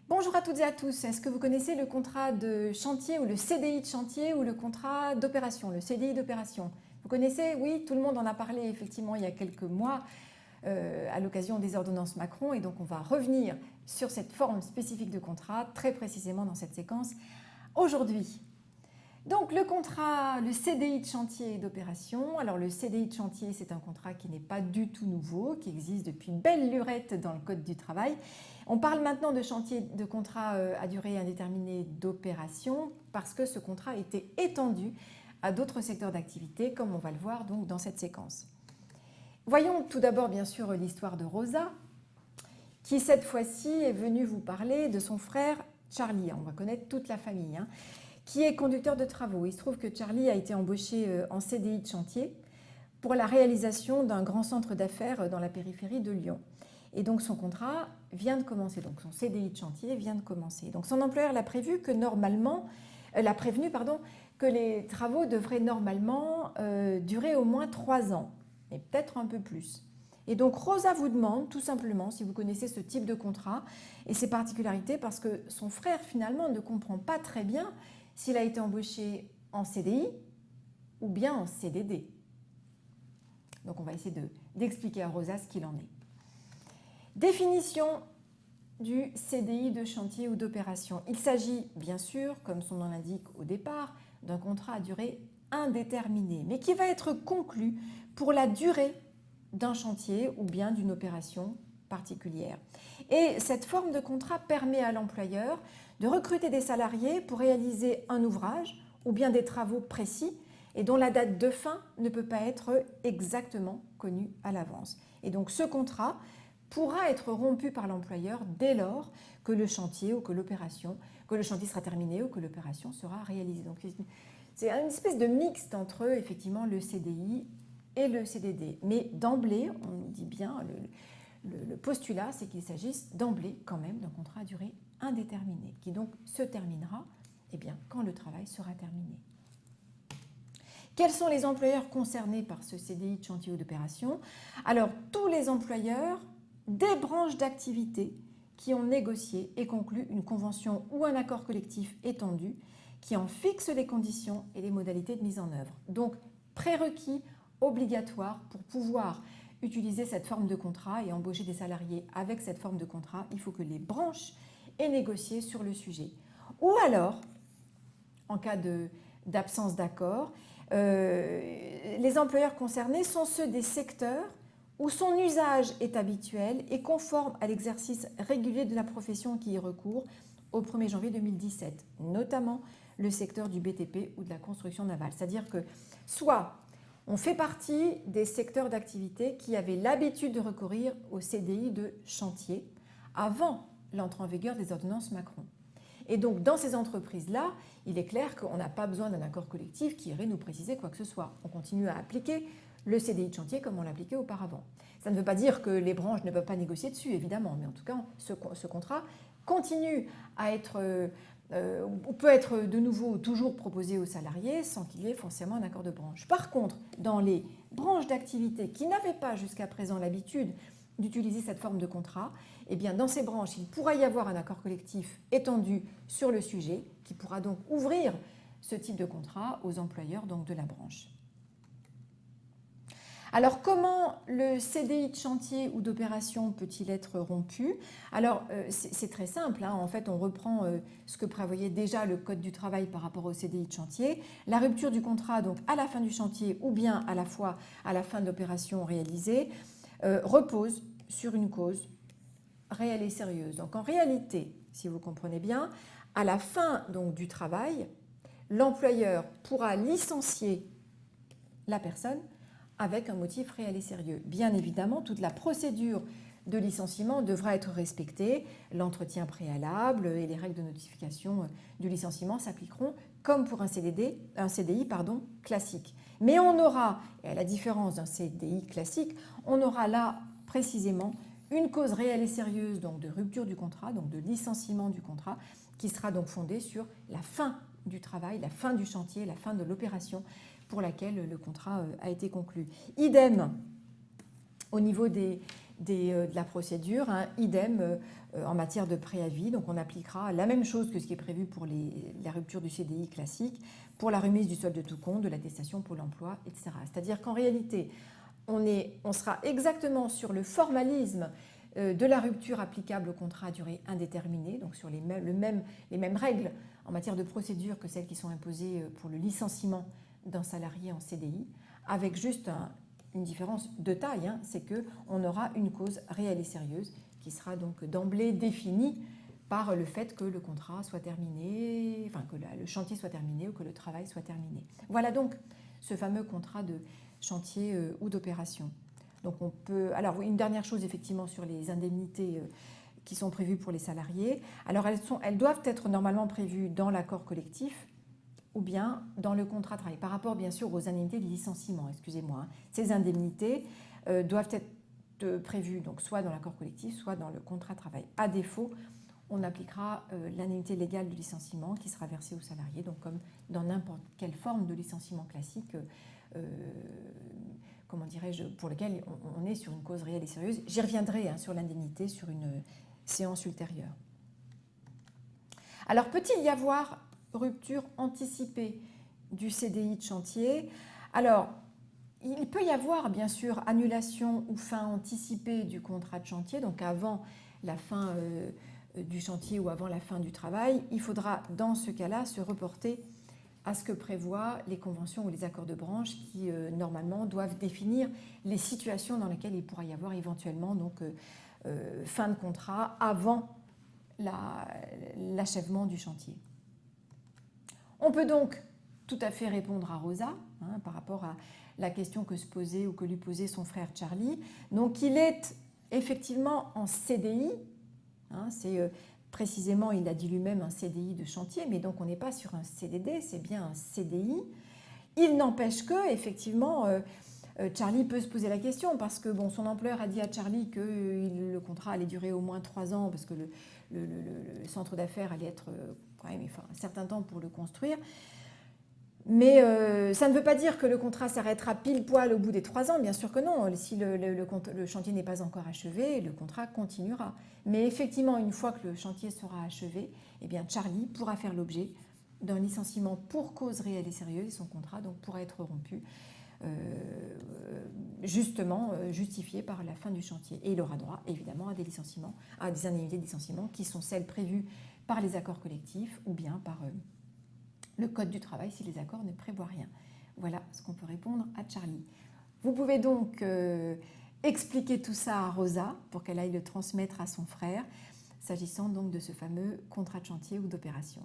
Bonjour à toutes et à tous. Est-ce que vous connaissez le contrat de chantier ou le CDI de chantier ou le contrat d'opération, le CDI d'opération? Vous connaissez? Oui, tout le monde en a parlé effectivement il y a quelques mois à l'occasion des ordonnances Macron, et donc on va revenir sur cette forme spécifique de contrat très précisément dans cette séquence aujourd'hui. Donc le contrat, le CDI de chantier et d'opération. Alors le CDI de chantier, c'est un contrat qui n'est pas du tout nouveau, qui existe depuis belle lurette dans le Code du travail. On parle maintenant de chantier de contrat à durée indéterminée d'opération parce que ce contrat a été étendu à d'autres secteurs d'activité, comme on va le voir donc dans cette séquence. Voyons tout d'abord bien sûr l'histoire de Rosa, qui cette fois-ci est venue vous parler de son frère Charlie. On va connaître toute la famille, qui est conducteur de travaux. Il se trouve que Charlie a été embauché en CDI de chantier pour la réalisation d'un grand centre d'affaires dans la périphérie de Lyon. Et donc son contrat vient de commencer, donc son CDI de chantier vient de commencer. Donc son employeur l'a prévu que l'a prévenu que les travaux devraient normalement durer au moins 3 ans, et peut-être un peu plus. Et donc Rosa vous demande tout simplement si vous connaissez ce type de contrat et ses particularités, parce que son frère finalement ne comprend pas très bien s'il a été embauché en CDI ou bien en CDD. Donc on va essayer d'expliquer à Rosa ce qu'il en est. Définition du CDI de chantier ou d'opération. Il s'agit bien sûr, comme son nom l'indique au départ, d'un contrat à durée indéterminée, mais qui va être conclu pour la durée d'un chantier ou bien d'une opération particulière. Et cette forme de contrat permet à l'employeur de recruter des salariés pour réaliser un ouvrage ou bien des travaux précis et dont la date de fin ne peut pas être exactement connue à l'avance. Et donc ce contrat pourra être rompu par l'employeur dès lors que le chantier ou que le chantier sera terminé ou que l'opération sera réalisée. Donc c'est une espèce de mixte entre effectivement le CDI et le CDD. Mais d'emblée, on dit bien, le postulat, c'est qu'il s'agisse d'emblée quand même d'un contrat à durée indéterminée, qui donc se terminera quand le travail sera terminé. Quels sont les employeurs concernés par ce CDI de chantier ou d'opération? Alors, tous les employeurs des branches d'activité qui ont négocié et conclu une convention ou un accord collectif étendu qui en fixe les conditions et les modalités de mise en œuvre. Donc, prérequis obligatoire pour pouvoir utiliser cette forme de contrat et embaucher des salariés avec cette forme de contrat, il faut que les branches aient négocié sur le sujet. Ou alors, en cas d'absence d'accord, les employeurs concernés sont ceux des secteurs où son usage est habituel et conforme à l'exercice régulier de la profession qui y recourt au 1er janvier 2017, notamment le secteur du BTP ou de la construction navale. C'est-à-dire que soit on fait partie des secteurs d'activité qui avaient l'habitude de recourir au CDI de chantier avant l'entrée en vigueur des ordonnances Macron. Et donc, dans ces entreprises-là, il est clair qu'on n'a pas besoin d'un accord collectif qui irait nous préciser quoi que ce soit. On continue à appliquer le CDI de chantier comme on l'appliquait auparavant. Ça ne veut pas dire que les branches ne peuvent pas négocier dessus, évidemment, mais en tout cas, ce contrat continue à être peut être de nouveau toujours proposé aux salariés sans qu'il y ait forcément un accord de branche. Par contre, dans les branches d'activité qui n'avaient pas jusqu'à présent l'habitude d'utiliser cette forme de contrat, dans ces branches, il pourra y avoir un accord collectif étendu sur le sujet qui pourra donc ouvrir ce type de contrat aux employeurs donc de la branche. Alors, comment le CDI de chantier ou d'opération peut-il être rompu? Alors, c'est très simple. En fait, on reprend ce que prévoyait déjà le Code du travail par rapport au CDI de chantier. La rupture du contrat, donc à la fin du chantier ou bien à la fois à la fin de l'opération réalisée, repose sur une cause réelle et sérieuse. Donc, en réalité, si vous comprenez bien, à la fin donc, du travail, l'employeur pourra licencier la personne avec un motif réel et sérieux. Bien évidemment, toute la procédure de licenciement devra être respectée. L'entretien préalable et les règles de notification du licenciement s'appliqueront comme pour un CDI classique. Mais on aura, et à la différence d'un CDI classique, on aura là précisément une cause réelle et sérieuse donc de rupture du contrat, donc de licenciement du contrat, qui sera donc fondée sur la fin du travail, la fin du chantier, la fin de l'opération pour laquelle le contrat a été conclu. Idem au niveau des de la procédure, hein, idem en matière de préavis. Donc on appliquera la même chose que ce qui est prévu pour la rupture du CDI classique, pour la remise du solde de tout compte, de l'attestation Pôle emploi, etc. C'est-à-dire qu'en réalité, on sera exactement sur le formalisme de la rupture applicable au contrat à durée indéterminée, donc sur les mêmes règles en matière de procédure que celles qui sont imposées pour le licenciement d'un salarié en CDI, avec juste une différence de taille, hein, c'est qu'on aura une cause réelle et sérieuse qui sera donc d'emblée définie par le fait que le contrat soit terminé, enfin que le chantier soit terminé ou que le travail soit terminé. Voilà donc ce fameux contrat de chantier ou d'opération. Donc on peut. Alors une dernière chose effectivement sur les indemnités qui sont prévues pour les salariés. Alors elles doivent être normalement prévues dans l'accord collectif ou bien dans le contrat de travail, par rapport bien sûr aux indemnités de licenciement, excusez-moi. Hein. Ces indemnités doivent être prévues donc soit dans l'accord collectif, soit dans le contrat de travail. À défaut, on appliquera l'indemnité légale de licenciement qui sera versée aux salariés, donc comme dans n'importe quelle forme de licenciement classique, comment dirais-je, pour lequel on est sur une cause réelle et sérieuse. J'y reviendrai hein, sur l'indemnité sur une séance ultérieure. Alors peut-il y avoir rupture anticipée du CDI de chantier? Alors, il peut y avoir bien sûr annulation ou fin anticipée du contrat de chantier, donc avant la fin du chantier ou avant la fin du travail. Il faudra dans ce cas-là se reporter à ce que prévoient les conventions ou les accords de branche qui normalement doivent définir les situations dans lesquelles il pourra y avoir éventuellement donc, fin de contrat avant l'achèvement du chantier. On peut donc tout à fait répondre à Rosa hein, par rapport à la question que se posait ou que lui posait son frère Charlie. Donc il est effectivement en CDI, hein, c'est précisément, il a dit lui-même un CDI de chantier, mais donc on n'est pas sur un CDD, c'est bien un CDI. Il n'empêche que, effectivement, Charlie peut se poser la question parce que bon, son employeur a dit à Charlie que le contrat allait durer au moins 3 ans parce que le centre d'affaires allait être quand même un certain temps pour le construire. Mais ça ne veut pas dire que le contrat s'arrêtera pile poil au bout des 3 ans, bien sûr que non. Si le chantier n'est pas encore achevé, le contrat continuera. Mais effectivement, une fois que le chantier sera achevé, eh bien Charlie pourra faire l'objet d'un licenciement pour cause réelle et sérieuse et son contrat donc pourra être rompu, justement justifié par la fin du chantier. Et il aura droit évidemment à des licenciements, à des indemnités de licenciement qui sont celles prévues par les accords collectifs ou bien par le code du travail si les accords ne prévoient rien. Voilà ce qu'on peut répondre à Charlie. Vous pouvez donc expliquer tout ça à Rosa pour qu'elle aille le transmettre à son frère, s'agissant donc de ce fameux contrat de chantier ou d'opération.